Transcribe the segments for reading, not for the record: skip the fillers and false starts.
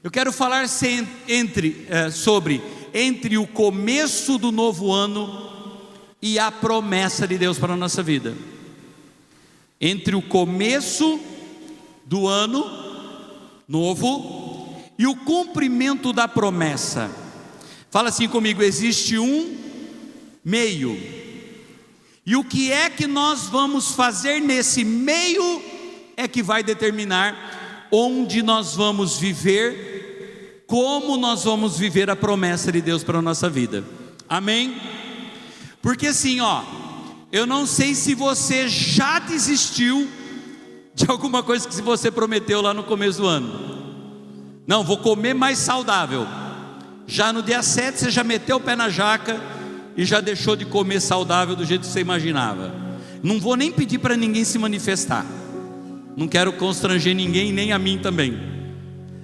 Eu quero falar sobre o começo do novo ano e a promessa de Deus para a nossa vida. Entre o começo do ano novo e o cumprimento da promessa. Fala assim comigo: existe um meio. E o que é que nós vamos fazer nesse meio é que vai determinar onde nós vamos viver, como nós vamos viver a promessa de Deus para a nossa vida. Amém? Porque assim, eu não sei se você já desistiu de alguma coisa que você prometeu lá no começo do ano. Não, vou comer mais saudável. Já no dia 7 você já meteu o pé na jaca e já deixou de comer saudável do jeito que você imaginava. Não vou nem pedir para ninguém se manifestar, não quero constranger ninguém, nem a mim também.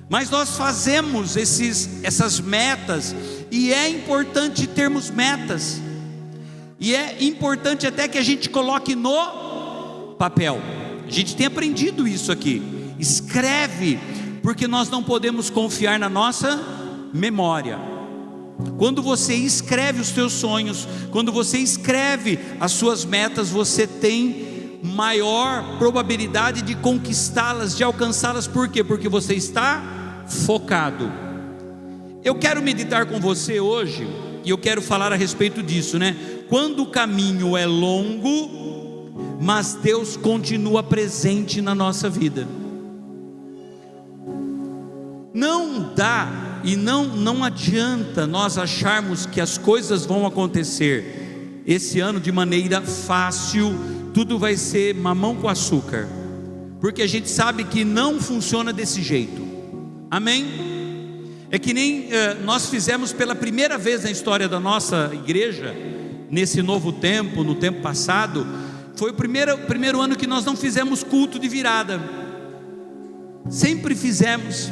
Mas nós fazemos essas metas, e é importante termos metas, e é importante até que a gente coloque no papel. A gente tem aprendido isso aqui. Escreve, porque nós não podemos confiar na nossa memória. Quando você escreve os teus sonhos, quando você escreve as suas metas, você tem maior probabilidade de conquistá-las, de alcançá-las. Por quê? Porque você está focado. Eu quero meditar com você hoje, e eu quero falar a respeito disso, Quando o caminho é longo, mas Deus continua presente na nossa vida. Não dá e não adianta nós acharmos que as coisas vão acontecer esse ano de maneira fácil, tudo vai ser mamão com açúcar, porque a gente sabe que não funciona desse jeito. Amém? É que nem nós fizemos pela primeira vez na história da nossa igreja, nesse novo tempo, no tempo passado, foi o primeiro ano que nós não fizemos culto de virada. Sempre fizemos.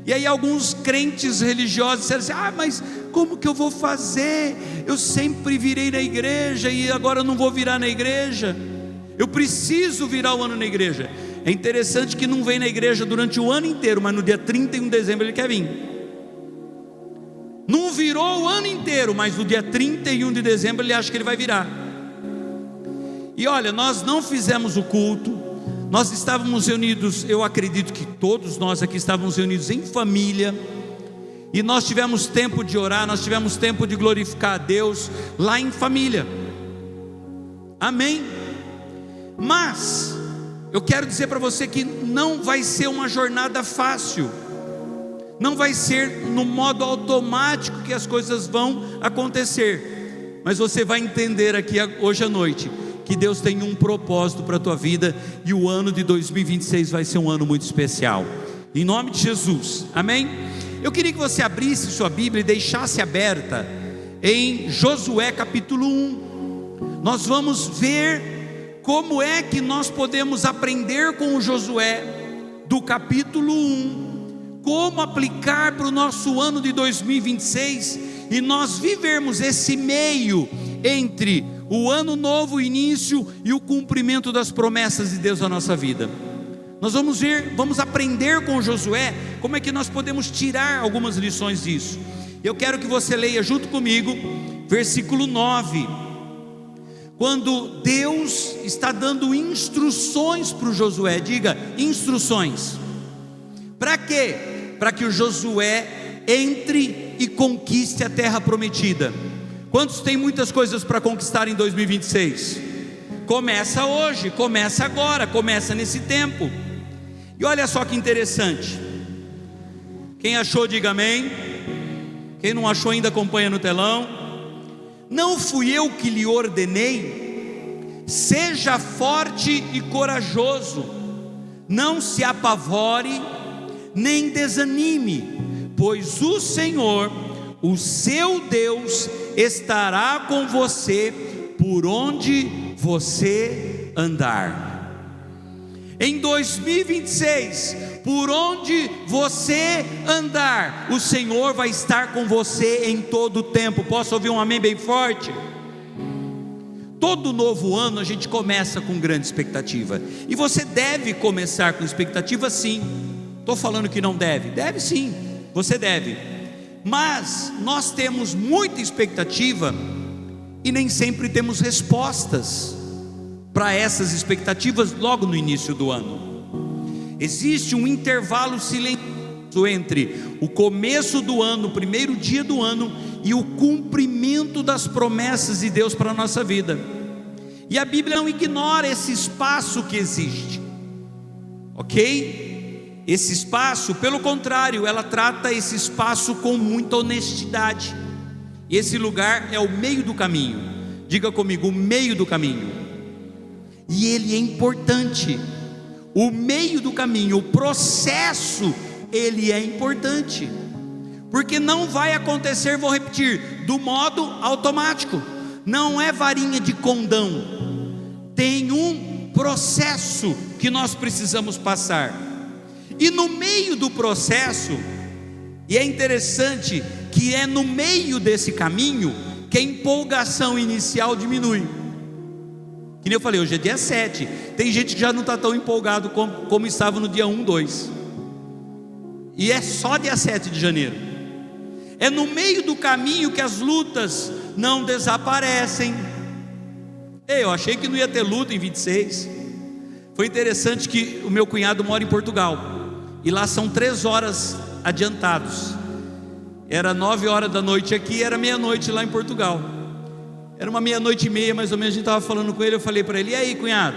E aí alguns crentes religiosos disseram assim: mas como que eu vou fazer? Eu sempre virei na igreja e agora eu não vou virar na igreja. Eu preciso virar o ano na igreja. É interessante que não vem na igreja durante o ano inteiro, mas no dia 31 de dezembro ele quer vir. Não virou o ano inteiro, mas no dia 31 de dezembro ele acha que ele vai virar. E olha, nós não fizemos o culto, nós estávamos reunidos, eu acredito que todos nós aqui estávamos reunidos em família, e nós tivemos tempo de orar, nós tivemos tempo de glorificar a Deus lá em família. Amém? Mas eu quero dizer para você que não vai ser uma jornada fácil, não vai ser no modo automático que as coisas vão acontecer, mas você vai entender aqui hoje à noite que Deus tem um propósito para a tua vida, e o ano de 2026 vai ser um ano muito especial, em nome de Jesus. Amém? Eu queria que você abrisse sua Bíblia e deixasse aberta em Josué capítulo 1. Nós vamos ver como é que nós podemos aprender com o Josué do capítulo 1, como aplicar para o nosso ano de 2026, e nós vivermos esse meio entre o ano novo, o início, e o cumprimento das promessas de Deus na nossa vida. Nós vamos aprender com Josué como é que nós podemos tirar algumas lições disso. Eu quero que você leia junto comigo versículo 9, quando Deus está dando instruções para o Josué. Diga: instruções. Para quê? Para que o Josué entre e conquiste a terra prometida. Quantos tem muitas coisas para conquistar em 2026? Começa hoje, começa agora, começa nesse tempo. E olha só que interessante. Quem achou, diga amém. Quem não achou ainda, acompanha no telão. Não fui eu que lhe ordenei? Seja forte e corajoso, não se apavore, nem desanime, pois o Senhor, o seu Deus, estará com você por onde você andar. Em 2026, por onde você andar, o Senhor vai estar com você em todo o tempo. Posso ouvir um amém bem forte? Todo novo ano a gente começa com grande expectativa, e você deve começar com expectativa, sim. Estou falando que não deve? Deve sim. você deve. Mas nós temos muita expectativa e nem sempre temos respostas para essas expectativas logo no início do ano. Existe um intervalo silencioso entre o começo do ano, o primeiro dia do ano, e o cumprimento das promessas de Deus para a nossa vida. E a Bíblia não ignora esse espaço que existe, ok? Esse espaço, pelo contrário, ela trata esse espaço com muita honestidade. E esse lugar é o meio do caminho. Diga comigo, o meio do caminho. E ele é importante. O meio do caminho, o processo, ele é importante. Porque não vai acontecer, vou repetir, do modo automático. Não é varinha de condão. Tem um processo que nós precisamos passar. E no meio do processo, e é interessante que é no meio desse caminho que a empolgação inicial diminui. Que nem eu falei, hoje é dia 7. Tem gente que já não está tão empolgado como estava no dia 1, 2. E é só dia 7 de janeiro. É no meio do caminho que as lutas não desaparecem. Eu achei que não ia ter luta em 26. Foi interessante que o meu cunhado mora em Portugal, e lá são 3 horas adiantados. Era 9 horas da noite aqui, era meia-noite lá em Portugal. Era uma 00:30 mais ou menos, a gente estava falando com ele. Eu falei para ele, e aí cunhado?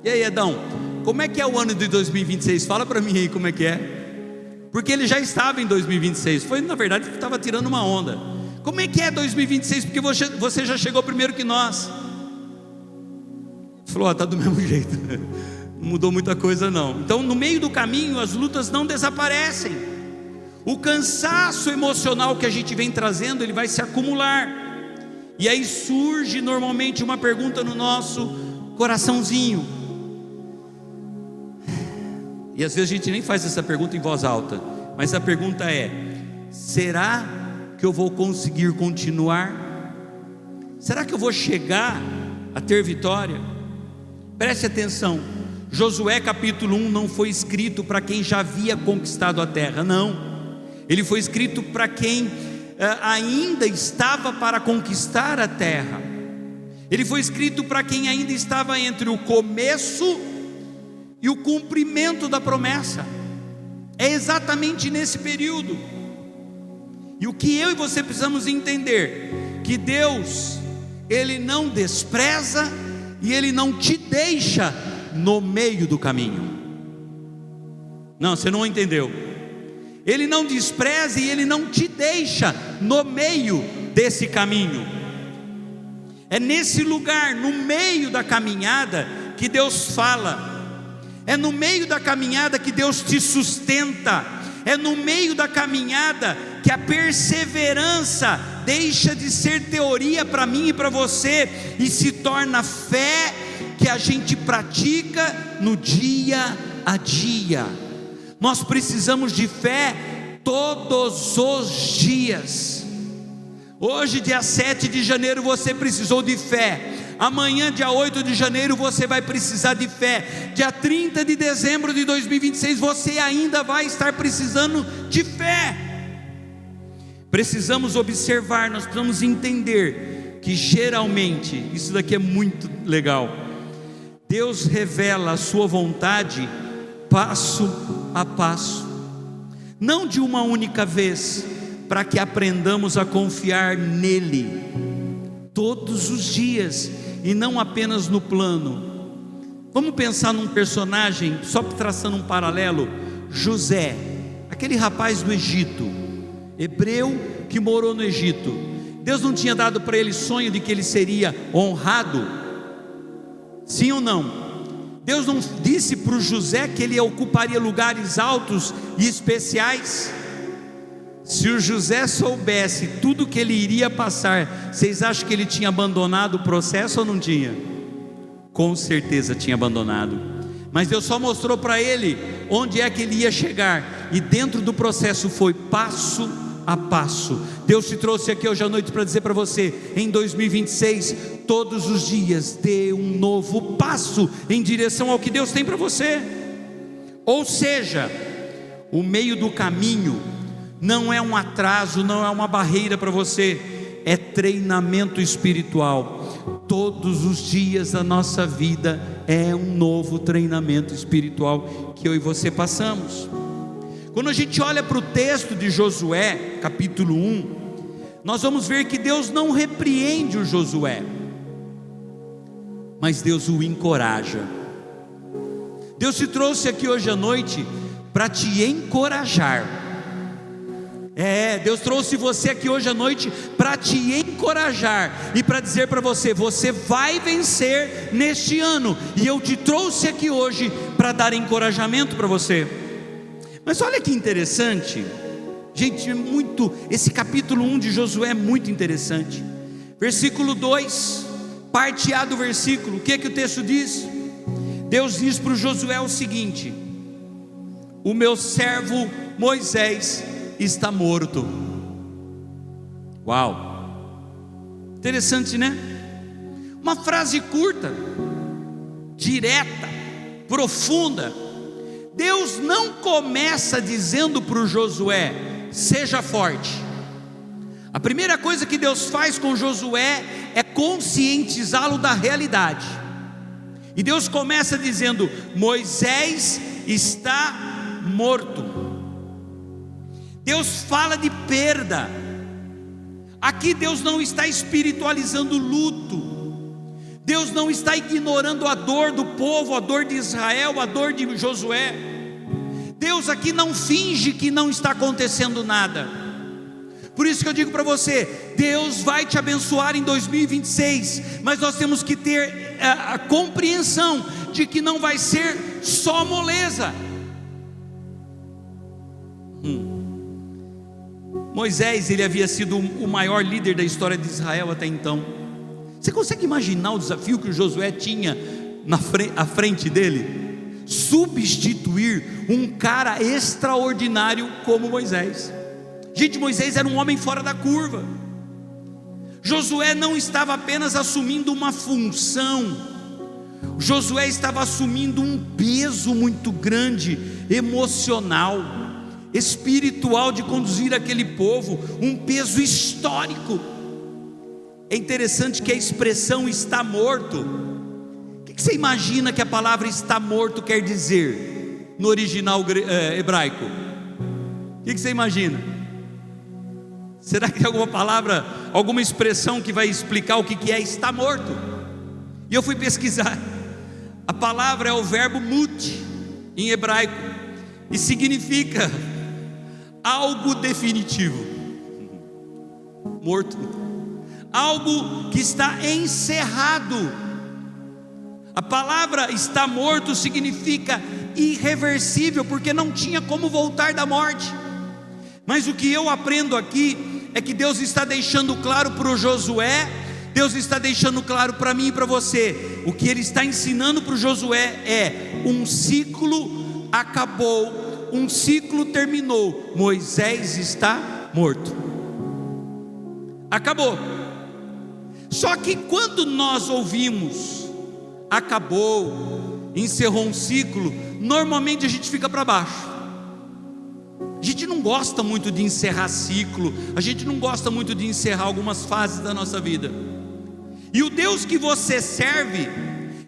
E aí Edão? Como é que é o ano de 2026? Fala para mim aí como é que é. Porque ele já estava em 2026. Foi, na verdade, estava tirando uma onda. Como é que é 2026? Porque você já chegou primeiro que nós. Ele falou, está do mesmo jeito. Não mudou muita coisa não. Então no meio do caminho as lutas não desaparecem. O cansaço emocional que a gente vem trazendo, ele vai se acumular. E aí surge normalmente uma pergunta no nosso coraçãozinho. E às vezes a gente nem faz essa pergunta em voz alta, mas a pergunta é: será que eu vou conseguir continuar? Será que eu vou chegar a ter vitória? Preste atenção, Josué capítulo 1 não foi escrito para quem já havia conquistado a terra, não. Ele foi escrito para quem ainda estava para conquistar a terra. Ele foi escrito para quem ainda estava entre o começo e o cumprimento da promessa. É exatamente nesse período. E o que eu e você precisamos entender, que Deus, Ele não despreza e Ele não te deixa no meio do caminho. Não, você não entendeu. Ele não despreza e Ele não te deixa no meio desse caminho. É nesse lugar, no meio da caminhada, que Deus fala. É no meio da caminhada que Deus te sustenta. É no meio da caminhada que a perseverança deixa de ser teoria para mim e para você e se torna fé que a gente pratica no dia a dia. Nós precisamos de fé todos os dias. Hoje, dia 7 de janeiro, você precisou de fé. Amanhã, dia 8 de janeiro, você vai precisar de fé. Dia 30 de dezembro de 2026, você ainda vai estar precisando de fé. Precisamos observar, nós precisamos entender que geralmente, isso daqui é muito legal, Deus revela a sua vontade passo a passo, não de uma única vez, para que aprendamos a confiar nele todos os dias e não apenas no plano. Vamos pensar num personagem, só traçando um paralelo: José, aquele rapaz do Egito, hebreu que morou no Egito. Deus não tinha dado para ele sonho de que ele seria honrado? Sim ou não? Deus não disse para o José que ele ocuparia lugares altos e especiais? Se o José soubesse tudo que ele iria passar, vocês acham que ele tinha abandonado o processo ou não tinha? Com certeza tinha abandonado. Mas Deus só mostrou para ele onde é que ele ia chegar, e dentro do processo foi passo a passo. Deus te trouxe aqui hoje à noite para dizer para você: em 2026, todos os dias dê um novo passo em direção ao que Deus tem para você. Ou seja, o meio do caminho não é um atraso, não é uma barreira para você, é treinamento espiritual. Todos os dias da nossa vida é um novo treinamento espiritual que eu e você passamos. Quando a gente olha para o texto de Josué, capítulo 1, nós vamos ver que Deus não repreende o Josué, mas Deus o encoraja. Deus te trouxe aqui hoje à noite para te encorajar. Deus trouxe você aqui hoje à noite para te encorajar e para dizer para você: você vai vencer neste ano. E eu te trouxe aqui hoje para dar encorajamento para você. Mas olha que interessante, gente, esse capítulo 1 de Josué é muito interessante. Versículo 2, parte A do versículo, o que o texto diz? Deus diz para o Josué o seguinte: o meu servo Moisés está morto. Uau, interessante, né? Uma frase curta, direta, profunda. Deus não começa dizendo para o Josué: seja forte. A primeira coisa que Deus faz com Josué é conscientizá-lo da realidade. E Deus começa dizendo: Moisés está morto. Deus fala de perda. Aqui Deus não está espiritualizando o luto. Deus não está ignorando a dor do povo, a dor de Israel, a dor de Josué. Deus aqui não finge que não está acontecendo nada. Por isso que eu digo para você: Deus vai te abençoar em 2026, mas nós temos que ter a compreensão de que não vai ser só moleza. Moisés, ele havia sido o maior líder da história de Israel até então. Você consegue imaginar o desafio que o Josué tinha à frente dele? Substituir um cara extraordinário como Moisés. Gente, Moisés era um homem fora da curva. Josué não estava apenas assumindo uma função, Josué estava assumindo um peso muito grande, emocional, espiritual, de conduzir aquele povo, um peso histórico. É interessante que a expressão está morto, o que você imagina que a palavra está morto quer dizer no original hebraico? O que você imagina? Será que tem alguma palavra, alguma expressão que vai explicar o que é estar morto? E eu fui pesquisar. A palavra é o verbo mut em hebraico e significa algo definitivo. Morto, algo que está encerrado. A palavra está morto significa irreversível, porque não tinha como voltar da morte. Mas o que eu aprendo aqui é que Deus está deixando claro para o Josué, Deus está deixando claro para mim e para você. O que Ele está ensinando para o Josué é: um ciclo acabou, um ciclo terminou, Moisés está morto. Acabou. Só que quando nós ouvimos acabou, encerrou um ciclo, normalmente a gente fica para baixo. A gente não gosta muito de encerrar ciclo, a gente não gosta muito de encerrar algumas fases da nossa vida. E o Deus que você serve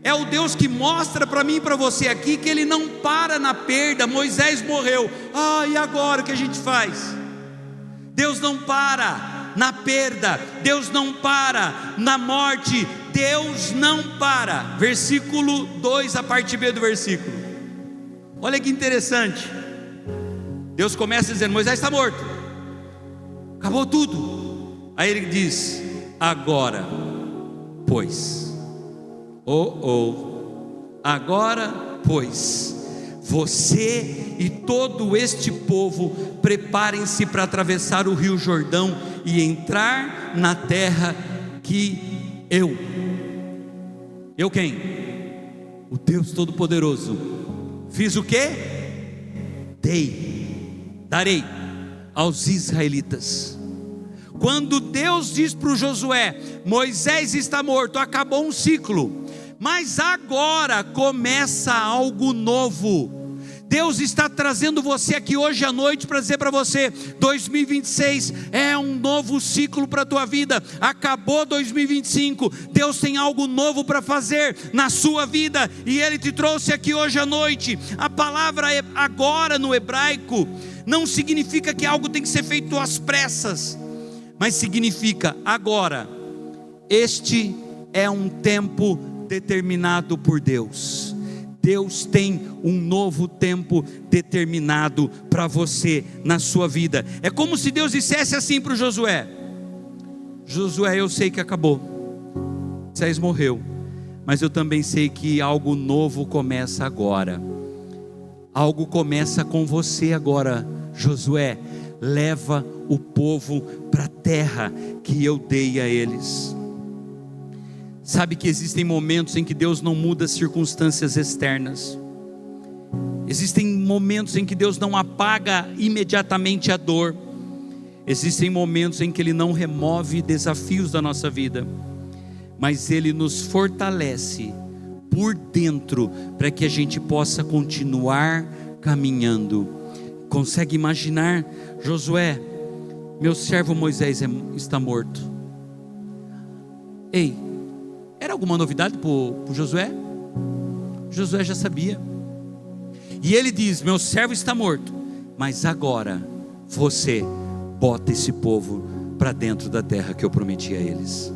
é o Deus que mostra para mim e para você aqui que Ele não para na perda. Moisés morreu, e agora o que a gente faz? Deus não para na perda, Deus não para na morte, Deus não para. Versículo 2, a parte B do versículo, olha que interessante. Deus começa dizendo: Moisés está morto, acabou tudo. Aí Ele diz: agora, pois, agora, pois, você e todo este povo preparem-se para atravessar o rio Jordão e entrar na terra que eu quem? O Deus Todo-Poderoso fiz o quê? Darei aos israelitas. Quando Deus diz para o Josué: Moisés está morto, acabou um ciclo, mas agora começa algo novo. Deus está trazendo você aqui hoje à noite para dizer para você: 2026 é um novo ciclo para a tua vida. Acabou 2025, Deus tem algo novo para fazer na sua vida, e Ele te trouxe aqui hoje à noite. A palavra agora no hebraico não significa que algo tem que ser feito às pressas, mas significa agora. Este é um tempo determinado por Deus. Deus tem um novo tempo determinado para você na sua vida. É como se Deus dissesse assim para o Josué: Josué, eu sei que acabou, Moisés morreu, mas eu também sei que algo novo começa agora. Algo começa com você agora, Josué. Leva o povo para a terra que eu dei a eles. Sabe que existem momentos em que Deus não muda as circunstâncias externas. Existem momentos em que Deus não apaga imediatamente a dor. Existem momentos em que Ele não remove desafios da nossa vida, mas Ele nos fortalece por dentro para que a gente possa continuar caminhando. Consegue imaginar? Josué, meu servo Moisés está morto. Ei, era alguma novidade para o Josué? Josué já sabia. E ele diz: meu servo está morto, mas agora você bota esse povo para dentro da terra que eu prometi a eles.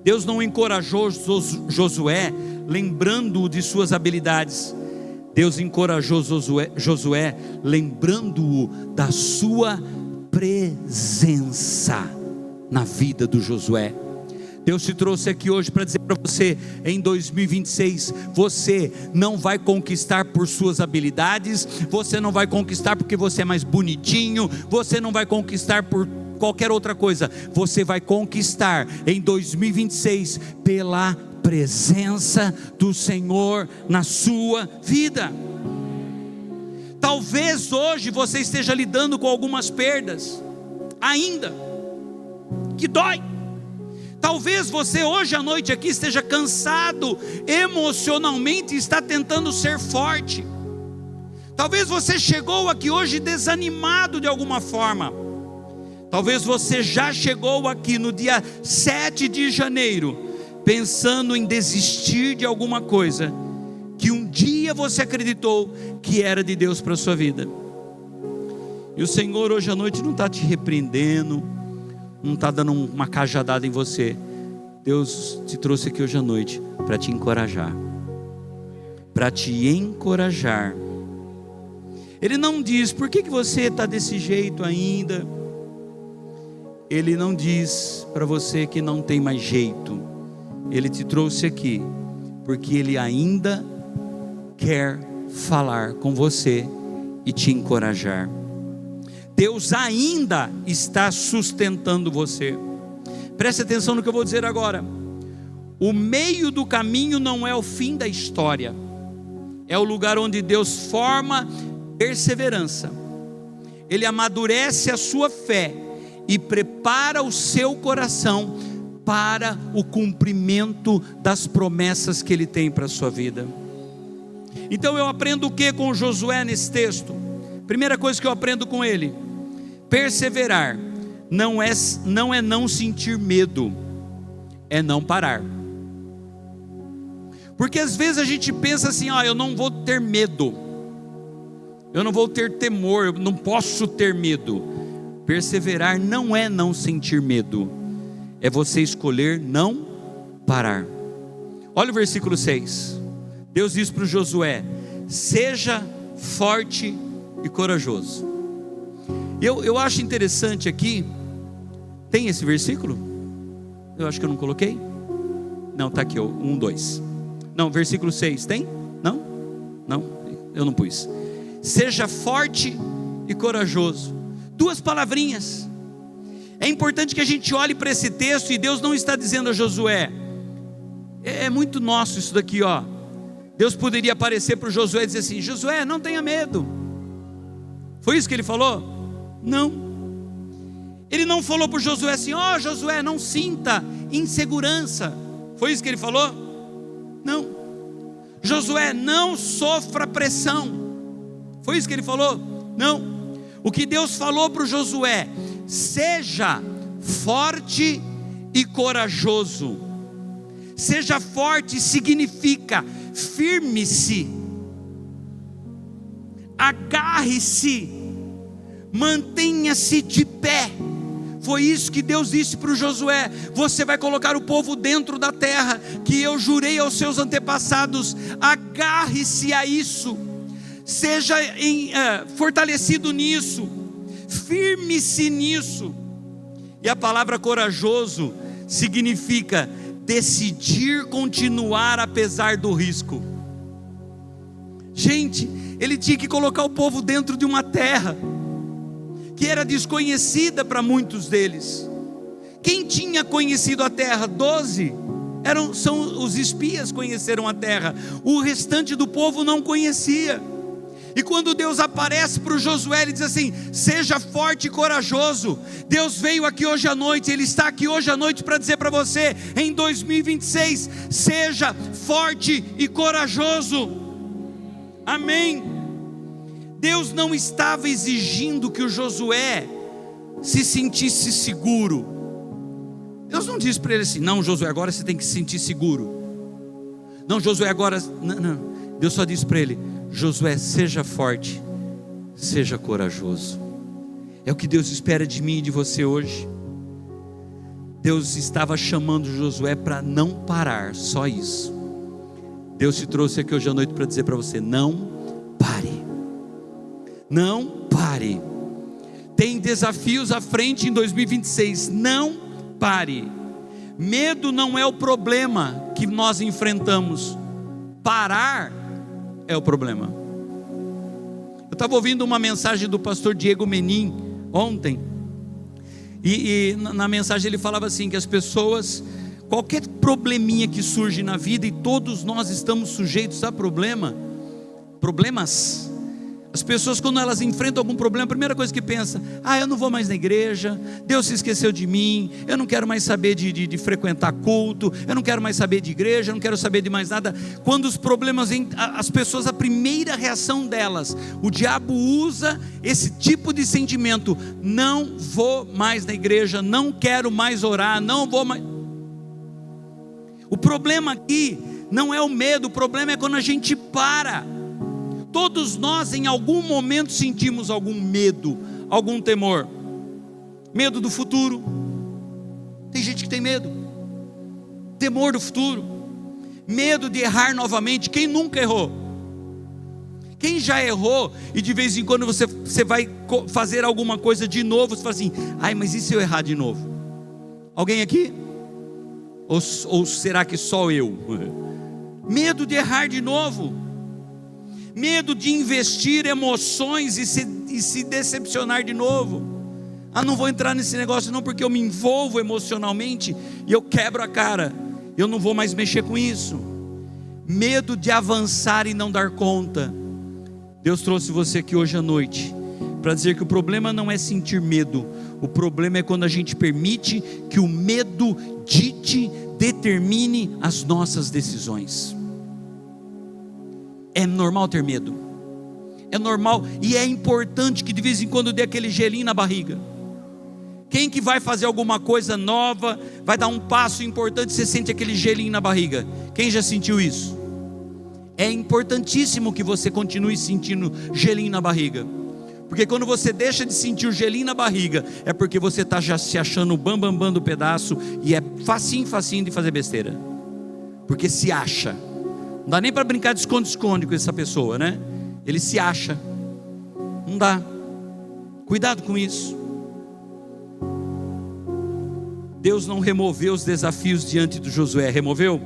Deus não encorajou Josué lembrando-o de suas habilidades. Deus encorajou Josué lembrando-o da sua presença na vida do Josué. Deus te trouxe aqui hoje para dizer para você: em 2026, você não vai conquistar por suas habilidades, você não vai conquistar porque você é mais bonitinho, você não vai conquistar por qualquer outra coisa. Você vai conquistar em 2026 pela presença do Senhor na sua vida. Talvez hoje você esteja lidando com algumas perdas ainda, que dói. Talvez você hoje à noite aqui esteja cansado emocionalmente e está tentando ser forte. Talvez você chegou aqui hoje desanimado de alguma forma. Talvez você já chegou aqui no dia 7 de janeiro pensando em desistir de alguma coisa que um dia você acreditou que era de Deus para a sua vida. E o Senhor hoje à noite não está te repreendendo, não está dando uma cajadada em você. Deus te trouxe aqui hoje à noite para te encorajar. Para te encorajar. Ele não diz: por que você está desse jeito ainda? Ele não diz para você que não tem mais jeito. Ele te trouxe aqui porque Ele ainda quer falar com você e te encorajar. Deus ainda está sustentando você. Preste atenção no que eu vou dizer agora. O meio do caminho não é o fim da história, é o lugar onde Deus forma perseverança. Ele amadurece a sua fé e prepara o seu coração para o cumprimento das promessas que Ele tem para a sua vida. Então eu aprendo o que com Josué nesse texto? Primeira coisa que eu aprendo com ele: perseverar não é não sentir medo, é não parar. Porque às vezes a gente pensa assim: eu não vou ter medo, eu não vou ter temor, eu não posso ter medo. Perseverar não é não sentir medo, é você escolher não parar. Olha o versículo 6. Deus diz para o Josué: seja forte e corajoso. Eu acho interessante aqui. Tem esse versículo? Eu acho que eu não coloquei. Não, está aqui, 1, 2. Não, versículo 6, tem? Não? Não, eu não pus. Seja forte e corajoso. 2 palavrinhas. É importante que a gente olhe para esse texto, e Deus não está dizendo a Josué. É muito nosso isso daqui, ó. Deus poderia aparecer para o Josué e dizer assim: Josué, não tenha medo. Foi isso que ele falou? Não. Ele não falou para o Josué assim: Josué, não sinta insegurança. Foi isso que ele falou? Não. Josué, não sofra pressão. Foi isso que ele falou? Não. O que Deus falou para o Josué: seja forte e corajoso. Seja forte significa firme-se, agarre-se, mantenha-se de pé. Foi isso que Deus disse para o Josué: você vai colocar o povo dentro da terra que eu jurei aos seus antepassados. Agarre-se a isso, seja fortalecido nisso, firme-se nisso. E a palavra corajoso significa decidir continuar apesar do risco. Gente, ele tinha que colocar o povo dentro de uma terra que era desconhecida para muitos deles. Quem tinha conhecido a terra? 12 são os espias que conheceram a terra. O restante do povo não conhecia. E quando Deus aparece para o Josué, ele diz assim: seja forte e corajoso. Deus veio aqui hoje à noite, Ele está aqui hoje à noite para dizer para você, em 2026, seja forte e corajoso. Amém. Deus não estava exigindo que o Josué se sentisse seguro. Deus não disse para ele assim: não, Josué, agora você tem que se sentir seguro. Não, Josué, agora... Não. Deus só disse para ele: Josué, seja forte, seja corajoso. É o que Deus espera de mim e de você hoje. Deus estava chamando Josué para não parar, só isso. Deus te trouxe aqui hoje à noite para dizer para você: não pare. Não pare. Tem desafios à frente em 2026, não pare. Medo não é o problema que nós enfrentamos, parar é o problema. Eu estava ouvindo uma mensagem do pastor Diego Menin ontem, e na mensagem ele falava assim, que as pessoas, qualquer probleminha que surge na vida, e todos nós estamos sujeitos a problemas. As pessoas, quando elas enfrentam algum problema, a primeira coisa que pensa: eu não vou mais na igreja, Deus se esqueceu de mim, eu não quero mais saber de frequentar culto, eu não quero mais saber de igreja, eu não quero saber de mais nada. Quando os problemas vêm, as pessoas, a primeira reação delas, o diabo usa esse tipo de sentimento: não vou mais na igreja, não quero mais orar, não vou mais. O problema aqui não é o medo, o problema é quando a gente para. Todos nós em algum momento sentimos algum medo, algum temor. Medo do futuro. Tem gente que tem medo. Temor do futuro. Medo de errar novamente. Quem nunca errou? Quem já errou e de vez em quando você vai fazer alguma coisa de novo, você fala assim: mas e se eu errar de novo? Alguém aqui? Ou será que só eu? Medo de errar de novo. Medo de investir emoções e se decepcionar de novo. Não vou entrar nesse negócio não, porque eu me envolvo emocionalmente e eu quebro a cara, eu não vou mais mexer com isso. Medo de avançar e não dar conta. Deus trouxe você aqui hoje à noite para dizer que o problema não é sentir medo, o problema é quando a gente permite que o medo dite, determine as nossas decisões. É normal ter medo, é normal, e é importante que de vez em quando dê aquele gelinho na barriga. Quem que vai fazer alguma coisa nova, vai dar um passo importante, você sente aquele gelinho na barriga? Quem já sentiu isso? É importantíssimo que você continue sentindo gelinho na barriga, porque quando você deixa de sentir o gelinho na barriga, é porque você está já se achando o bambambam do pedaço, e é facinho de fazer besteira, porque se acha. Não dá nem para brincar de esconde-esconde com essa pessoa, né? Ele se acha. Não dá. Cuidado com isso. Deus não removeu os desafios diante do Josué. Removeu?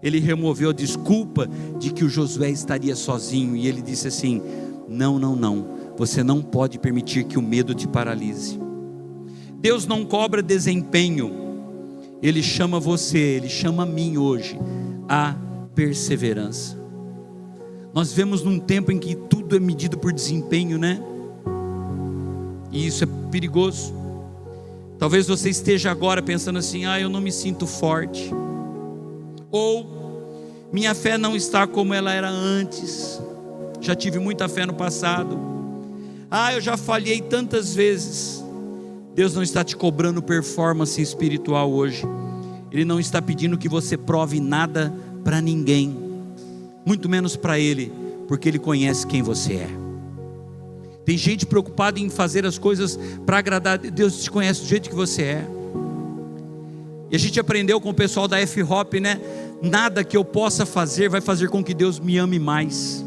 Ele removeu a desculpa de que o Josué estaria sozinho. E ele disse assim: não. Você não pode permitir que o medo te paralise. Deus não cobra desempenho. Ele chama você, Ele chama a mim hoje a perseverança. Nós vivemos num tempo em que tudo é medido por desempenho, né? E isso é perigoso. Talvez você esteja agora pensando assim: eu não me sinto forte, ou minha fé não está como ela era antes. já tive muita fé no passado. Eu já falhei tantas vezes. Deus não está te cobrando performance espiritual hoje. Ele não está pedindo que você prove nada para ninguém, muito menos para Ele, porque Ele conhece quem você é. Tem gente preocupada em fazer as coisas para agradar. Deus te conhece do jeito que você é. E a gente aprendeu com o pessoal da F-Hop, né? Nada que eu possa fazer vai fazer com que Deus me ame mais,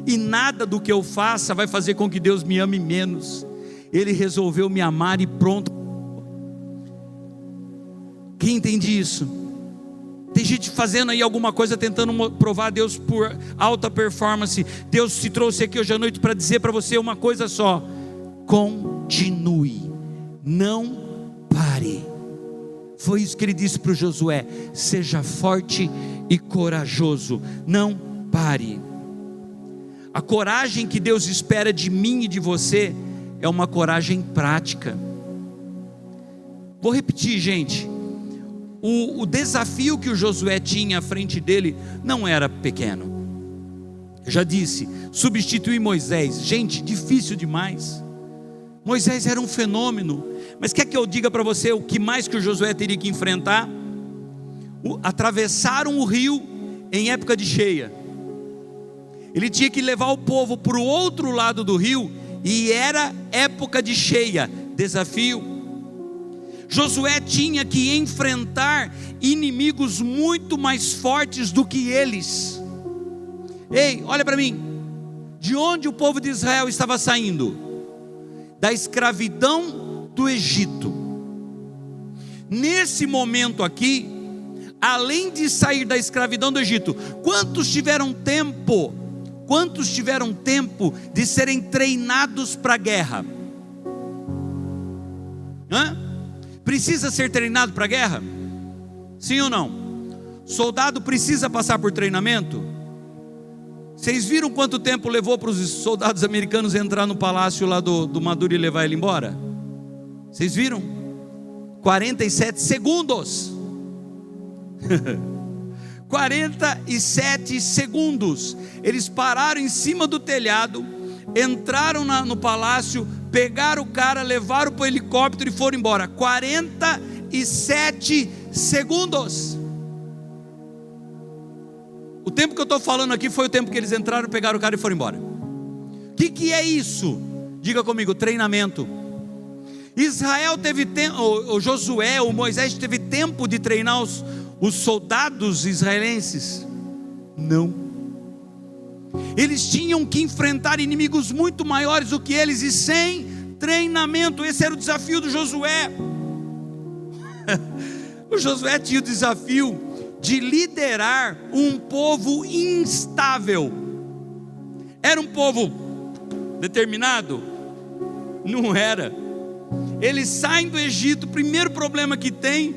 e nada do que eu faça vai fazer com que Deus me ame menos. Ele resolveu me amar e pronto. Quem entende isso? Tem gente fazendo aí alguma coisa, tentando provar a Deus por alta performance. Deus te trouxe aqui hoje à noite para dizer para você uma coisa só: continue, não pare. Foi isso que ele disse para o Josué: seja forte e corajoso, não pare. A coragem que Deus espera de mim e de você é uma coragem prática. Vou repetir, gente. O desafio que o Josué tinha à frente dele não era pequeno. Eu já disse, substituir Moisés, gente, difícil demais. Moisés era um fenômeno, mas quer que eu diga para você o que mais que o Josué teria que enfrentar? Atravessaram o rio em época de cheia. Ele tinha que levar o povo para o outro lado do rio, e era época de cheia, desafio. Josué tinha que enfrentar inimigos muito mais fortes do que eles. Ei, olha para mim, de onde o povo de Israel estava saindo? Da escravidão do Egito. Nesse momento aqui, além de sair da escravidão do Egito, quantos tiveram tempo de serem treinados para a guerra? Precisa ser treinado para a guerra? Sim ou não? Soldado precisa passar por treinamento? Vocês viram quanto tempo levou para os soldados americanos entrar no palácio lá do Maduro e levar ele embora? Vocês viram? 47 segundos. 47 segundos. Eles pararam em cima do telhado, entraram no palácio, pegaram o cara, levaram para o helicóptero e foram embora. 47 segundos. O tempo que eu estou falando aqui foi o tempo que eles entraram, pegaram o cara e foram embora. O que é isso? Diga comigo: treinamento. Israel teve tempo, o Josué, o Moisés teve tempo de treinar os soldados israelenses? Não. Eles tinham que enfrentar inimigos muito maiores do que eles, e sem treinamento. Esse era o desafio do Josué. O Josué tinha o desafio de liderar um povo instável. Era um povo determinado? Não era. Eles saem do Egito, o primeiro problema que tem: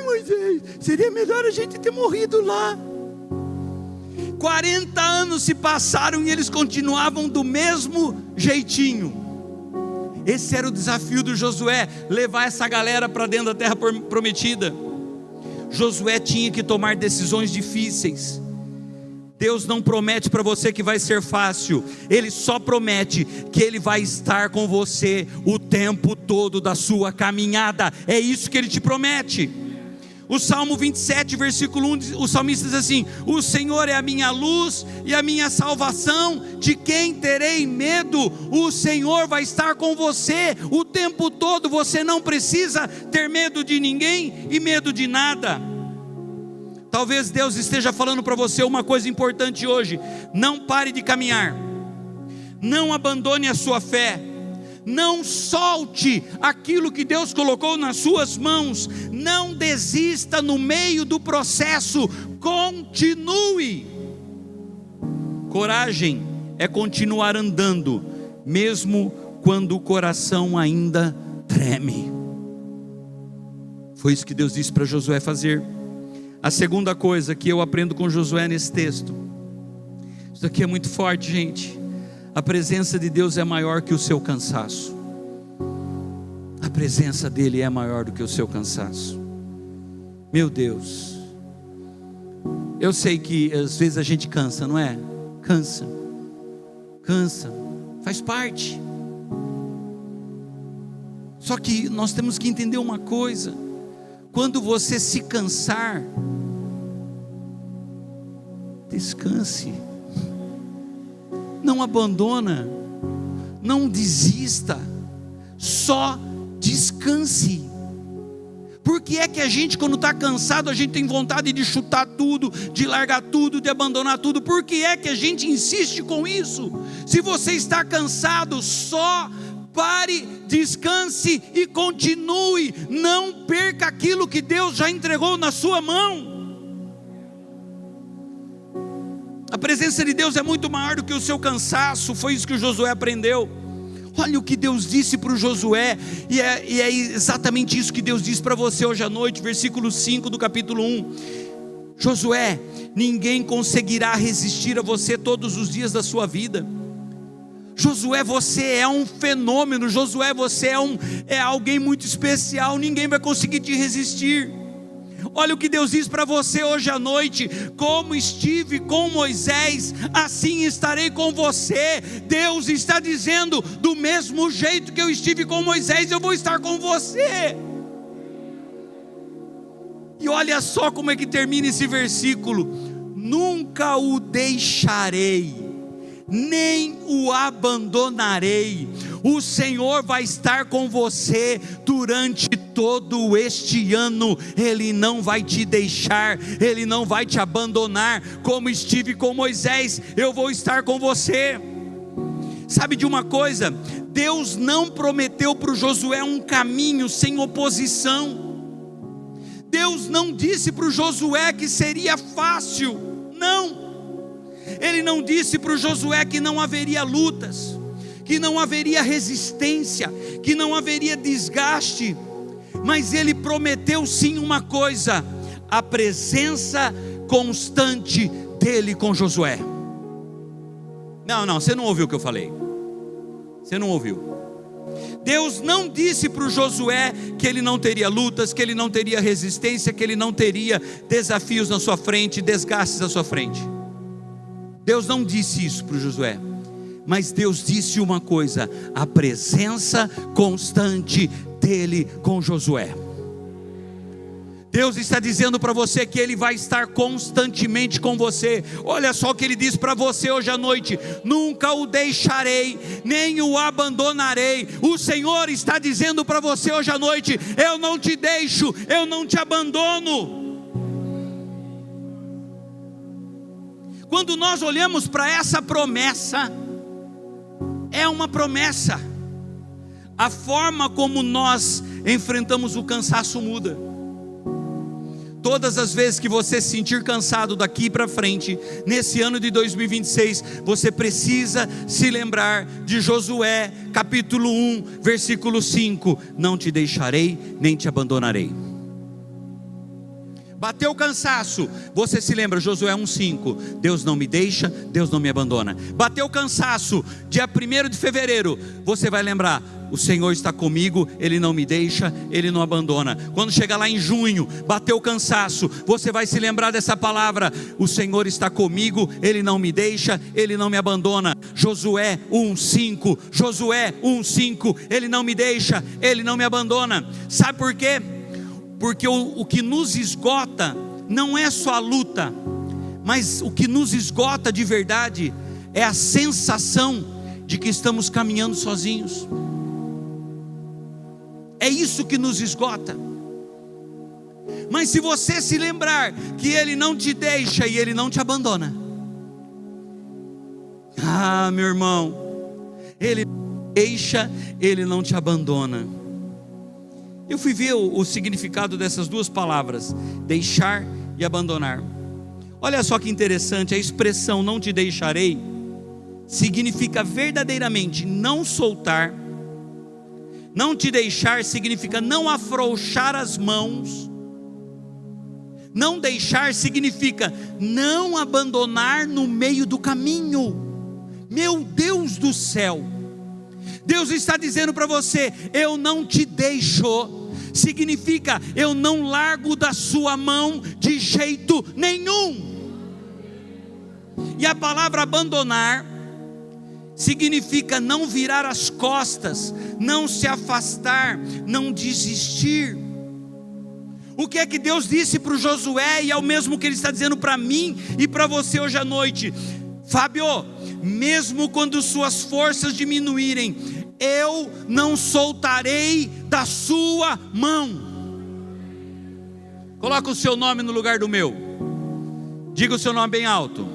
Moisés, seria melhor a gente ter morrido lá. 40 anos se passaram e eles continuavam do mesmo jeitinho. Esse era o desafio do Josué, levar essa galera para dentro da terra prometida. Josué tinha que tomar decisões difíceis. Deus não promete para você que vai ser fácil. Ele só promete que Ele vai estar com você o tempo todo da sua caminhada. É isso que Ele te promete. O Salmo 27, versículo 1, o salmista diz assim: o Senhor é a minha luz e a minha salvação, de quem terei medo? O Senhor vai estar com você o tempo todo. Você não precisa ter medo de ninguém e medo de nada. Talvez Deus esteja falando para você uma coisa importante hoje: não pare de caminhar, não abandone a sua fé, não solte aquilo que Deus colocou nas suas mãos, não desista no meio do processo, continue. Coragem é continuar andando, mesmo quando o coração ainda treme. Foi isso que Deus disse para Josué fazer. A segunda coisa que eu aprendo com Josué nesse texto, isso aqui é muito forte, gente: a presença de Deus é maior que o seu cansaço. A presença dele é maior do que o seu cansaço. Meu Deus, eu sei que às vezes a gente cansa, não é? Cansa. cansa, faz parte. Só que nós temos que entender uma coisa: quando você se cansar, descanse, não abandona, não desista, só descanse. Por que é que a gente, quando está cansado, a gente tem vontade de chutar tudo, de largar tudo, de abandonar tudo? Por que é que a gente insiste com isso? Se você está cansado, só pare, descanse e continue. Não perca aquilo que Deus já entregou na sua mão. A presença de Deus é muito maior do que o seu cansaço. Foi isso que o Josué aprendeu. Olha o que Deus disse para o Josué, e é exatamente isso que Deus diz para você hoje à noite, versículo 5 do capítulo 1. Josué, ninguém conseguirá resistir a você todos os dias da sua vida. Josué, você é um fenômeno. Josué, você é alguém muito especial. Ninguém vai conseguir te resistir. Olha o que Deus diz para você hoje à noite: como estive com Moisés, assim estarei com você. Deus está dizendo: do mesmo jeito que eu estive com Moisés, eu vou estar com você. E olha só como é que termina esse versículo: nunca o deixarei, nem o abandonarei. O Senhor vai estar com você durante todo este ano. Ele não vai te deixar, Ele não vai te abandonar. Como estive com Moisés, eu vou estar com você. Sabe de uma coisa? Deus não prometeu para o Josué um caminho sem oposição. Deus não disse para o Josué que seria fácil. Não. Ele não disse para o Josué que não haveria lutas, que não haveria resistência, que não haveria desgaste. Mas Ele prometeu sim uma coisa: a presença constante dEle com Josué. Não, você não ouviu o que eu falei. Você não ouviu. Deus não disse para o Josué que ele não teria lutas, que ele não teria resistência, que ele não teria desafios na sua frente, desgastes na sua frente. Deus não disse isso para o Josué. Mas Deus disse uma coisa: a presença constante dEle com Josué. Deus está dizendo para você que Ele vai estar constantemente com você. Olha só o que Ele diz para você hoje à noite: nunca o deixarei, nem o abandonarei. O Senhor está dizendo para você hoje à noite: eu não te deixo, eu não te abandono. Quando nós olhamos para essa promessa, é uma promessa. A forma como nós enfrentamos o cansaço muda. Todas as vezes que você se sentir cansado daqui para frente, nesse ano de 2026, você precisa se lembrar de Josué, capítulo 1, versículo 5: não te deixarei, nem te abandonarei. Bateu o cansaço, você se lembra, Josué 1,5: Deus não me deixa, Deus não me abandona. Bateu o cansaço, dia 1º de fevereiro, você vai lembrar: o Senhor está comigo, Ele não me deixa, Ele não abandona. Quando chegar lá em junho, bateu o cansaço, você vai se lembrar dessa palavra: o Senhor está comigo, Ele não me deixa, Ele não me abandona. Josué 1,5, Josué 1,5: Ele não me deixa, Ele não me abandona. Sabe por quê? Porque o que nos esgota não é só a luta, mas o que nos esgota de verdade é a sensação de que estamos caminhando sozinhos. É isso que nos esgota. Mas se você se lembrar que Ele não te deixa e Ele não te abandona, meu irmão, Ele não te deixa, Ele não te abandona. Eu fui ver o significado dessas duas palavras, deixar e abandonar. Olha só que interessante, a expressão não te deixarei significa verdadeiramente não soltar. Não te deixar significa não afrouxar as mãos. Não deixar significa não abandonar no meio do caminho. Meu Deus do céu! Deus está dizendo para você: eu não te deixo. Significa eu não largo da sua mão de jeito nenhum. E a palavra abandonar significa não virar as costas, não se afastar, não desistir. O que é que Deus disse para o Josué, e é o mesmo que Ele está dizendo para mim e para você hoje à noite? Fábio, mesmo quando suas forças diminuírem, eu não soltarei da sua mão. Coloca o seu nome no lugar do meu. Diga o seu nome bem alto.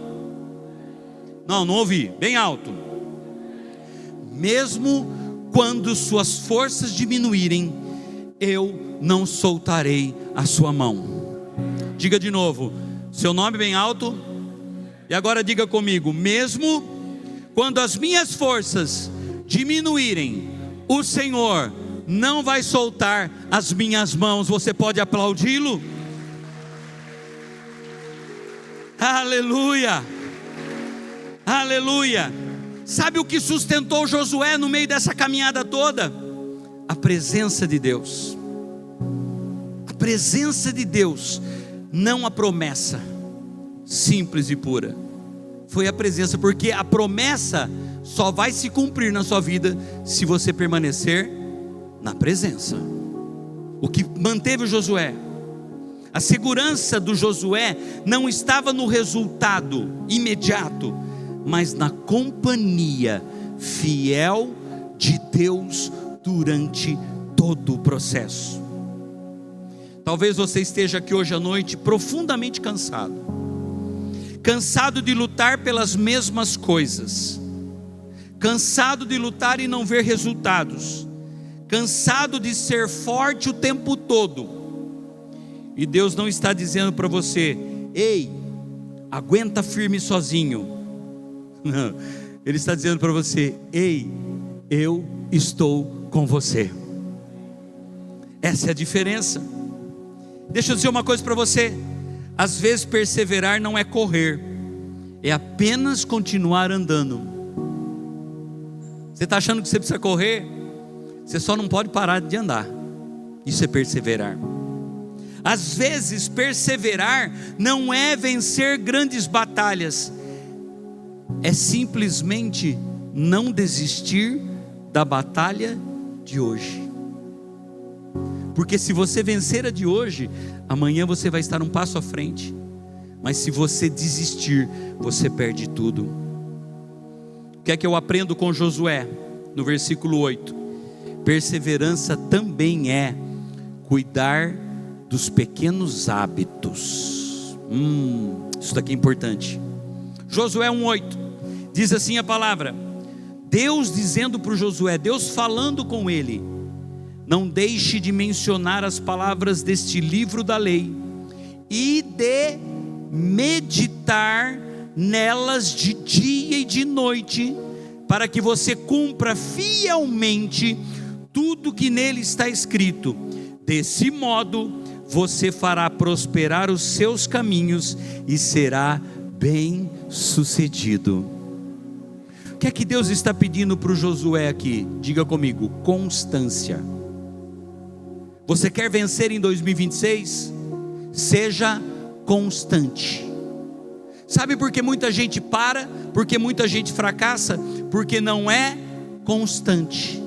Não ouvi, bem alto. Mesmo quando suas forças diminuírem, eu não soltarei a sua mão. Diga de novo, seu nome bem alto. E agora diga comigo: mesmo quando as minhas forças diminuírem, o Senhor não vai soltar as minhas mãos. Você pode aplaudi-lo? Aleluia, aleluia. Sabe o que sustentou Josué no meio dessa caminhada toda? A presença de Deus. A presença de Deus, não a promessa simples e pura. Foi a presença, porque a promessa só vai se cumprir na sua vida se você permanecer na presença. O que manteve o Josué, a segurança do Josué não estava no resultado imediato, mas na companhia fiel de Deus durante todo o processo. Talvez você esteja aqui hoje à noite profundamente cansado de lutar pelas mesmas coisas, cansado de lutar e não ver resultados, cansado de ser forte o tempo todo. E Deus não está dizendo para você: ei, aguenta firme sozinho. Não, Ele está dizendo para você: ei, eu estou com você. Essa é a diferença. Deixa eu dizer uma coisa para você: às vezes perseverar não é correr, é apenas continuar andando. Você está achando que você precisa correr? Você só não pode parar de andar. Isso é perseverar. Às vezes perseverar não é vencer grandes batalhas, é simplesmente não desistir da batalha de hoje. Porque se você vencer a de hoje, amanhã você vai estar um passo à frente. Mas se você desistir, você perde tudo. O que é que eu aprendo com Josué? No versículo 8: perseverança também é cuidar dos pequenos hábitos. Isso daqui é importante. Josué 1:8 diz assim a palavra: Deus dizendo para o Josué, Deus falando com ele: não deixe de mencionar as palavras deste livro da lei e de meditar nelas de dia e de noite, para que você cumpra fielmente tudo que nele está escrito. Desse modo você fará prosperar os seus caminhos e será bem sucedido. O que é que Deus está pedindo para o Josué aqui? Diga comigo: constância. Você quer vencer em 2026? Seja constante. Sabe por que muita gente para? Porque muita gente fracassa? Porque não é constante.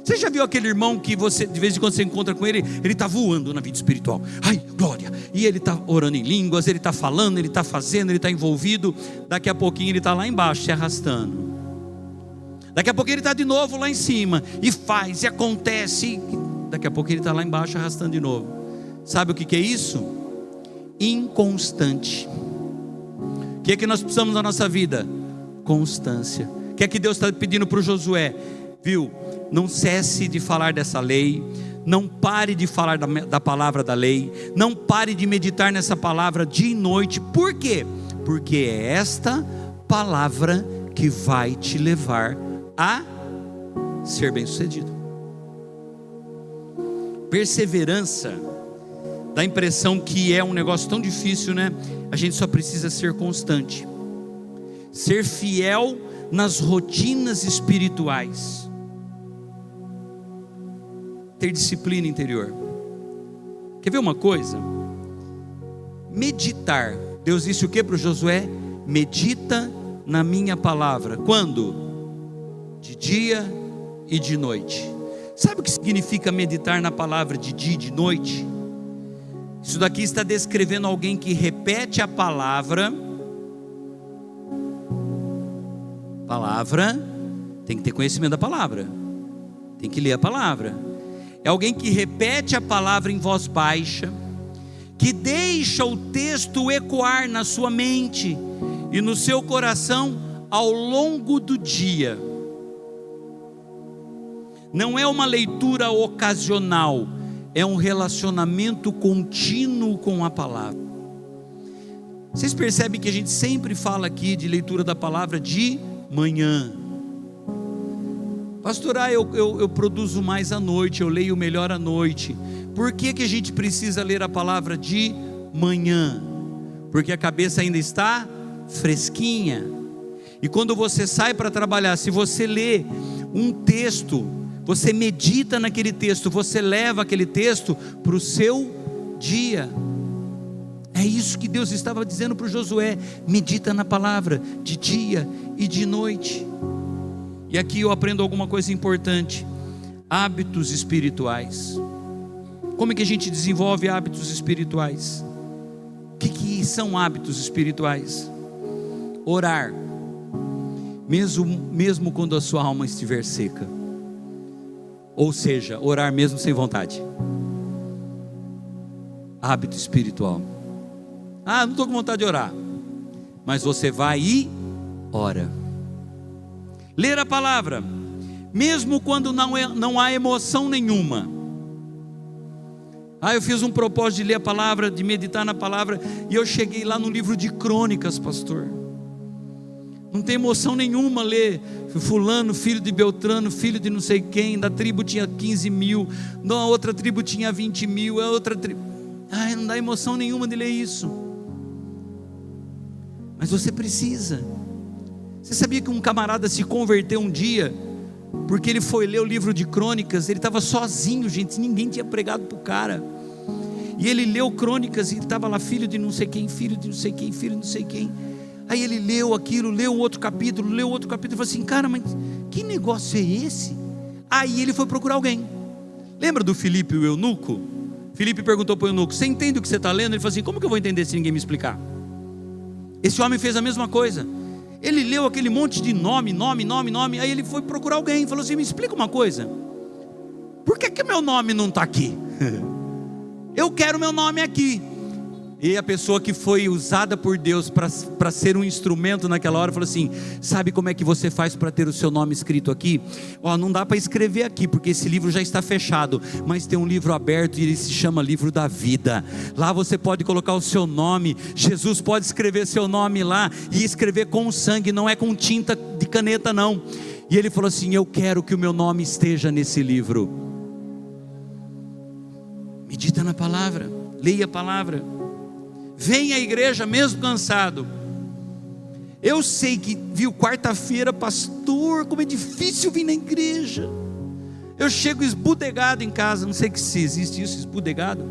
Você já viu aquele irmão que você, de vez em quando você encontra com ele, ele está voando na vida espiritual, ai glória, e ele está orando em línguas, ele está falando, ele está fazendo, ele está envolvido. Daqui a pouquinho ele está lá embaixo se arrastando. Daqui a pouquinho ele está de novo lá em cima, e faz, e acontece, e daqui a pouco ele está lá embaixo arrastando de novo. Sabe o que é isso? Inconstante. O que é que nós precisamos na nossa vida? Constância. O que é que Deus está pedindo para o Josué? Viu? Não cesse de falar dessa lei, não pare de falar da palavra da lei, não pare de meditar nessa palavra dia e noite. Por quê? Porque é esta palavra que vai te levar a ser bem-sucedido. Perseverança dá a impressão que é um negócio tão difícil, né? A gente só precisa ser constante, ser fiel nas rotinas espirituais, ter disciplina interior. Quer ver uma coisa? Meditar. Deus disse o que para o Josué? Medita na minha palavra. Quando? de dia e de noite. Sabe o que significa meditar na palavra de dia e de noite? Isso daqui está descrevendo alguém que repete a palavra. Tem que ter conhecimento da palavra, tem que ler a palavra. É alguém que repete a palavra em voz baixa, que deixa o texto ecoar na sua mente e no seu coração ao longo do dia. Não é uma leitura ocasional, é um relacionamento contínuo com a palavra. Vocês percebem que a gente sempre fala aqui de leitura da palavra de manhã. Pastor, eu produzo mais à noite, eu leio melhor à noite. Por que a gente precisa ler a palavra de manhã? Porque a cabeça ainda está fresquinha. E quando você sai para trabalhar, se você lê um texto, você medita naquele texto, você leva aquele texto para o seu dia. É isso que Deus estava dizendo para o Josué: medita na palavra de dia e de noite. E aqui eu aprendo alguma coisa importante: hábitos espirituais. Como é que a gente desenvolve hábitos espirituais? O que são hábitos espirituais? Orar, mesmo quando a sua alma estiver seca. Ou seja, orar mesmo sem vontade. Hábito espiritual. Não estou com vontade de orar. Mas você vai e ora. Ler a palavra, mesmo quando não há emoção nenhuma. Eu fiz um propósito de ler a palavra, de meditar na palavra, e eu cheguei lá no livro de Crônicas, pastor. Não tem emoção nenhuma ler fulano, filho de Beltrano, filho de não sei quem, da tribo tinha 15 mil, da outra tribo tinha 20 mil, a outra tribo... não dá emoção nenhuma de ler isso. Mas você precisa. Você sabia que um camarada se converteu um dia, porque ele foi ler o livro de Crônicas? Ele estava sozinho, gente, ninguém tinha pregado para o cara. E ele leu Crônicas e estava lá, filho de não sei quem, filho de não sei quem, filho de não sei quem. Aí ele leu aquilo, leu outro capítulo, e falou assim: cara, mas que negócio é esse? Aí ele foi procurar alguém. Lembra do Filipe e o eunuco? Filipe perguntou para o eunuco: você entende o que você está lendo? Ele falou assim: como que eu vou entender se ninguém me explicar? Esse homem fez a mesma coisa. Ele leu aquele monte de nome, aí ele foi procurar alguém, falou assim: me explica uma coisa, por que meu nome não está aqui? Eu quero meu nome aqui. E a pessoa que foi usada por Deus para ser um instrumento naquela hora falou assim: sabe como é que você faz para ter o seu nome escrito aqui? Não dá para escrever aqui, porque esse livro já está fechado, mas tem um livro aberto e ele se chama livro da vida. Lá você pode colocar o seu nome. Jesus pode escrever seu nome lá, e escrever com sangue, não é com tinta de caneta não. E ele falou assim: eu quero que o meu nome esteja nesse livro. Medita na palavra, leia a palavra. Venha à igreja mesmo cansado. Eu sei que, quarta-feira, pastor, como é difícil vir na igreja. Eu chego esbudegado em casa, não sei se existe isso, esbudegado,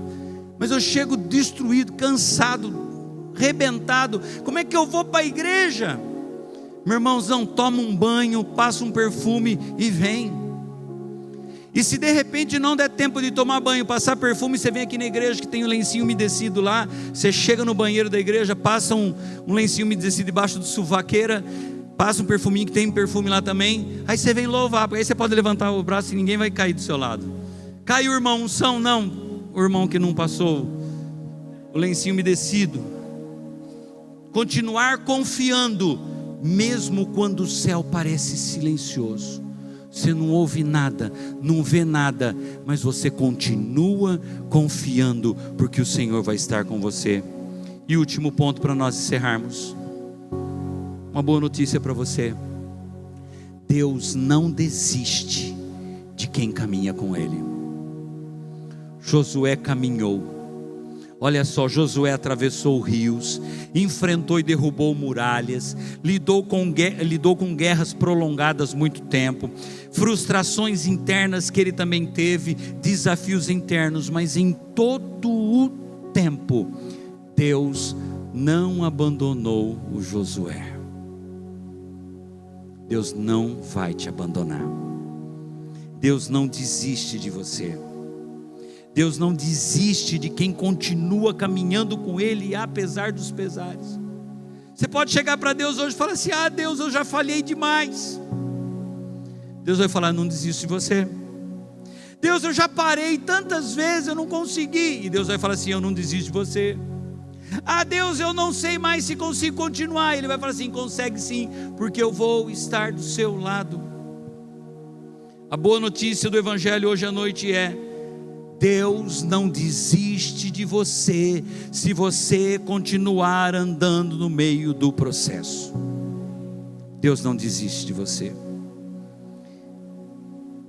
mas eu chego destruído, cansado, rebentado. Como é que eu vou para a igreja? Meu irmãozão, toma um banho, passa um perfume e vem. E se de repente não der tempo de tomar banho, passar perfume, você vem aqui na igreja que tem um lencinho umedecido lá, você chega no banheiro da igreja, passa um lencinho umedecido debaixo do sovaqueira, passa um perfuminho que tem perfume lá também, aí você vem louvar, porque aí você pode levantar o braço e ninguém vai cair do seu lado. Caiu o irmão, unção? Não, o irmão que não passou o lencinho umedecido. Continuar confiando, mesmo quando o céu parece silencioso. Você não ouve nada, não vê nada, mas você continua confiando, porque o Senhor vai estar com você. E último ponto para nós encerrarmos. Uma boa notícia para você: Deus não desiste de quem caminha com Ele. Josué caminhou. Olha só, Josué atravessou rios, enfrentou e derrubou muralhas, lidou com guerras prolongadas muito tempo, frustrações internas que ele também teve, desafios internos, mas em todo o tempo, Deus não abandonou o Josué. Deus não vai te abandonar. Deus não desiste de você. Deus não desiste de quem continua caminhando com Ele, apesar dos pesares. Você pode chegar para Deus hoje e falar assim: ah, Deus, eu já falhei demais. Deus vai falar: não desisto de você. Deus, eu já parei tantas vezes, eu não consegui. E Deus vai falar assim: eu não desisto de você. Ah, Deus, eu não sei mais se consigo continuar. Ele vai falar assim: consegue sim, porque eu vou estar do seu lado. A boa notícia do Evangelho hoje à noite é: Deus não desiste de você, se você continuar andando no meio do processo. Deus não desiste de você.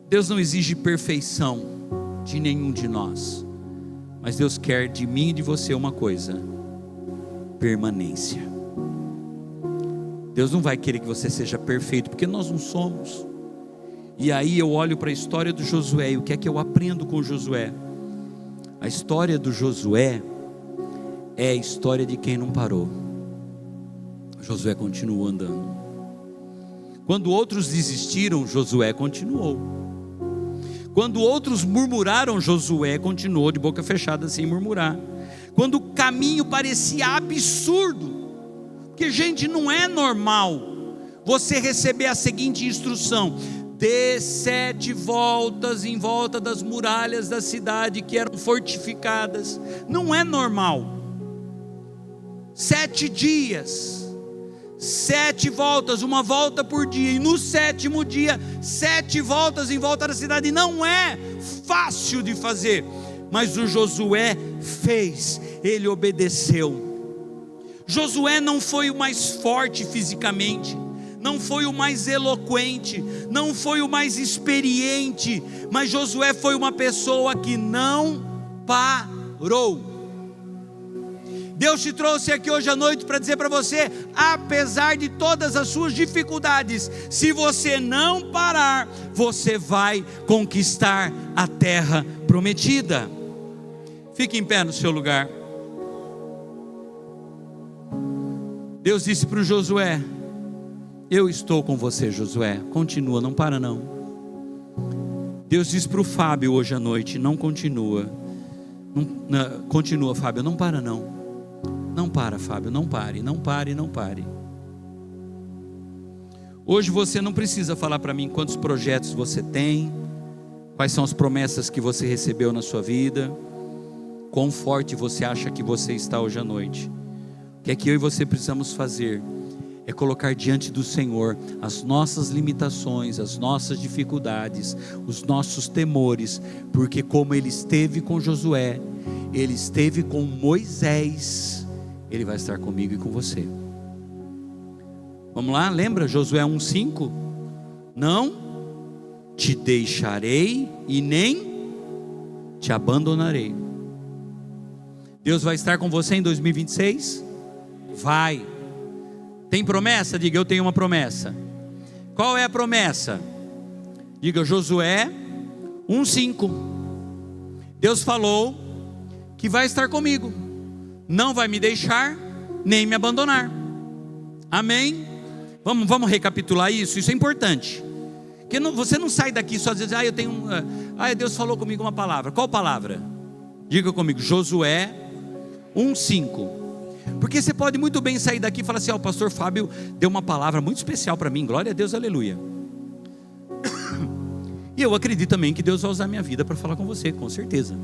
Deus não exige perfeição de nenhum de nós, mas Deus quer de mim e de você uma coisa: permanência. Deus não vai querer que você seja perfeito, porque nós não somos. E aí eu olho para a história do Josué, e o que é que eu aprendo com Josué? A história do Josué é a história de quem não parou. Josué continuou andando. Quando outros desistiram, Josué continuou. Quando outros murmuraram, Josué continuou de boca fechada sem murmurar. Quando o caminho parecia absurdo, porque gente, não é normal você receber a seguinte instrução: dê 7 voltas em volta das muralhas da cidade que eram fortificadas. Não é normal. 7 dias, 7 voltas, uma volta por dia, e no 7º dia, 7 voltas em volta da cidade. Não é fácil de fazer, mas o Josué fez, ele obedeceu. Josué não foi o mais forte fisicamente, não foi o mais eloquente, não foi o mais experiente, mas Josué foi uma pessoa que não parou. Deus te trouxe aqui hoje à noite para dizer para você: apesar de todas as suas dificuldades, se você não parar, você vai conquistar a terra prometida. Fique em pé no seu lugar. Deus disse para o Josué: eu estou com você, Josué, continua, não para não. Deus disse para o Fábio hoje à noite: não continua, continua, Fábio, não para não. Não para, Fábio, não pare, não pare, não pare. Hoje você não precisa falar para mim quantos projetos você tem, quais são as promessas que você recebeu na sua vida, quão forte você acha que você está hoje à noite. O que é que eu e você precisamos fazer? É colocar diante do Senhor as nossas limitações, as nossas dificuldades, os nossos temores, porque como Ele esteve com Josué, Ele esteve com Moisés, Ele vai estar comigo e com você. Vamos lá, lembra Josué 1:5? Não te deixarei e nem te abandonarei. Deus vai estar com você em 2026? Vai. Tem promessa? Diga: eu tenho uma promessa. Qual é a promessa? Diga: Josué 1:5. Deus falou que vai estar comigo, não vai me deixar nem me abandonar. Amém? Vamos recapitular isso. Isso é importante, porque você não sai daqui só dizendo: eu tenho Deus falou comigo uma palavra. Qual palavra? Diga comigo: Josué 1:5. Porque você pode muito bem sair daqui e falar assim: o pastor Fábio deu uma palavra muito especial para mim, glória a Deus, aleluia. E eu acredito também que Deus vai usar a minha vida para falar com você, com certeza.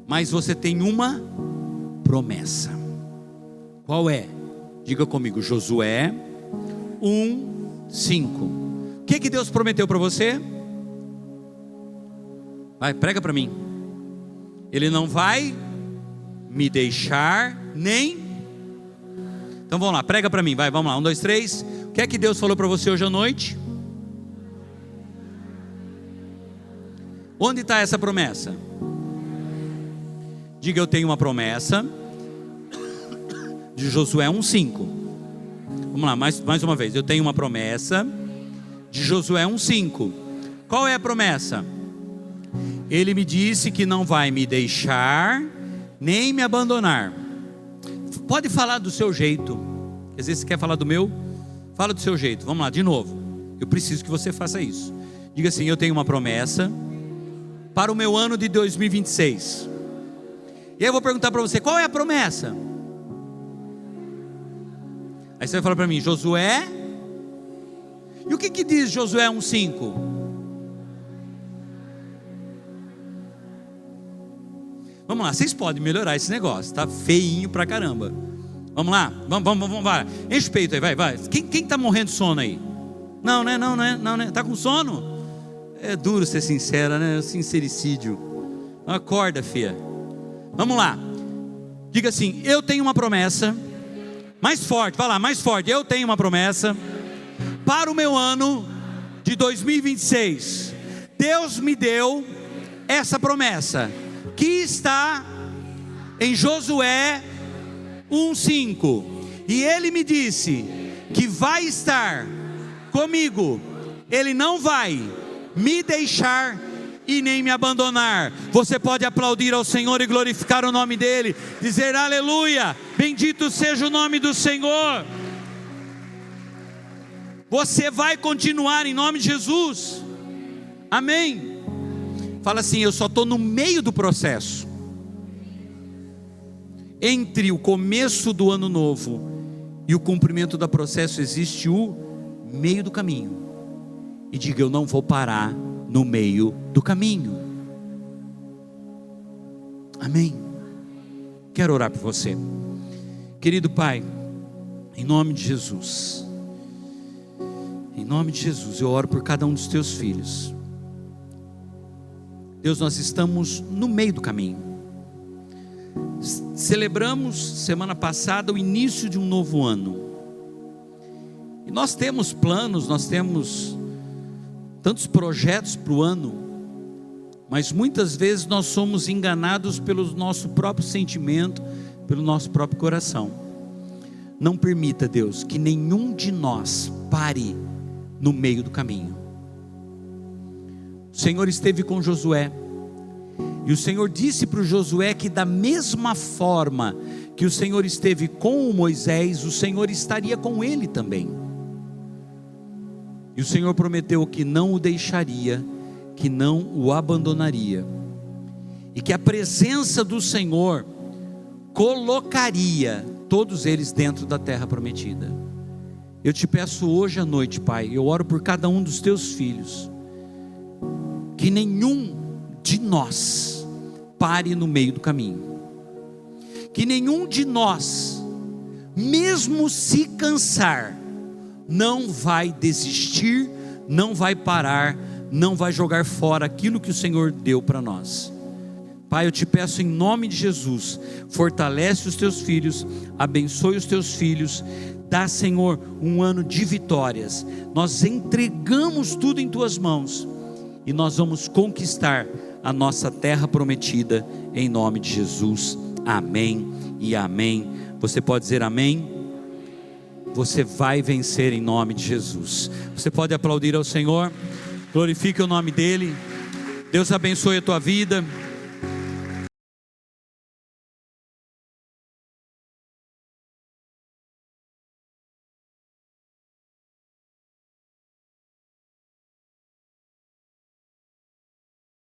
Mas você tem uma promessa. Qual é? Diga comigo: Josué 1:5. O que Deus prometeu para você? Vai, prega para mim. Ele não vai me deixar nem... Então vamos lá, prega para mim, vai, vamos lá, 1, 2, 3. O que é que Deus falou para você hoje à noite? Onde está essa promessa? Diga: eu tenho uma promessa. De Josué 1:5. Vamos lá, mais uma vez. Eu tenho uma promessa de Josué 1:5. Qual é a promessa? Ele me disse que não vai me deixar nem me abandonar. Pode falar do seu jeito. Às vezes você quer falar do meu, Fala do seu jeito, vamos lá, de novo. Eu preciso que você faça isso. Diga assim: eu tenho uma promessa para o meu ano de 2026. E aí eu vou perguntar para você: qual é a promessa? Aí você vai falar para mim: Josué. E o que diz Josué 1:5? Vamos lá, vocês podem melhorar esse negócio, tá feinho pra caramba. Vamos lá, vamos lá. Enche o peito aí, vai. Quem tá morrendo de sono aí? Não, né? Tá com sono? É duro ser sincera, né? Sincericídio. Acorda, filha. Vamos lá. Diga assim: eu tenho uma promessa. Mais forte, vai lá, mais forte. Eu tenho uma promessa para o meu ano de 2026. Deus me deu essa promessa, que está em Josué 1:5. E Ele me disse que vai estar comigo. Ele não vai me deixar e nem me abandonar. Você pode aplaudir ao Senhor e glorificar o nome dEle, dizer aleluia, bendito seja o nome do Senhor. Você vai continuar em nome de Jesus, amém? Fala assim: eu só estou no meio do processo. Entre o começo do ano novo e o cumprimento do processo existe o meio do caminho. E diga: eu não vou parar no meio do caminho. Amém? Quero orar por você. Querido Pai, em nome de Jesus, em nome de Jesus, eu oro por cada um dos teus filhos. Deus, nós estamos no meio do caminho. Celebramos semana passada o início de um novo ano. E nós temos planos, nós temos tantos projetos para o ano, mas muitas vezes nós somos enganados pelo nosso próprio sentimento, pelo nosso próprio coração. Não permita, Deus, que nenhum de nós pare no meio do caminho. O Senhor esteve com Josué, e o Senhor disse para o Josué que da mesma forma que o Senhor esteve com o Moisés, o Senhor estaria com ele também. E o Senhor prometeu que não o deixaria, que não o abandonaria, e que a presença do Senhor colocaria todos eles dentro da terra prometida. Eu te peço hoje à noite, Pai, eu oro por cada um dos teus filhos, que nenhum de nós pare no meio do caminho, que nenhum de nós, mesmo se cansar, não vai desistir, não vai parar, não vai jogar fora aquilo que o Senhor deu para nós. Pai, eu te peço em nome de Jesus, fortalece os teus filhos, abençoe os teus filhos, dá, Senhor, um ano de vitórias. Nós entregamos tudo em tuas mãos e nós vamos conquistar a nossa terra prometida em nome de Jesus. Amém e amém. Você pode dizer amém? Você vai vencer em nome de Jesus. Você pode aplaudir ao Senhor, glorifique o nome dEle. Deus abençoe a tua vida.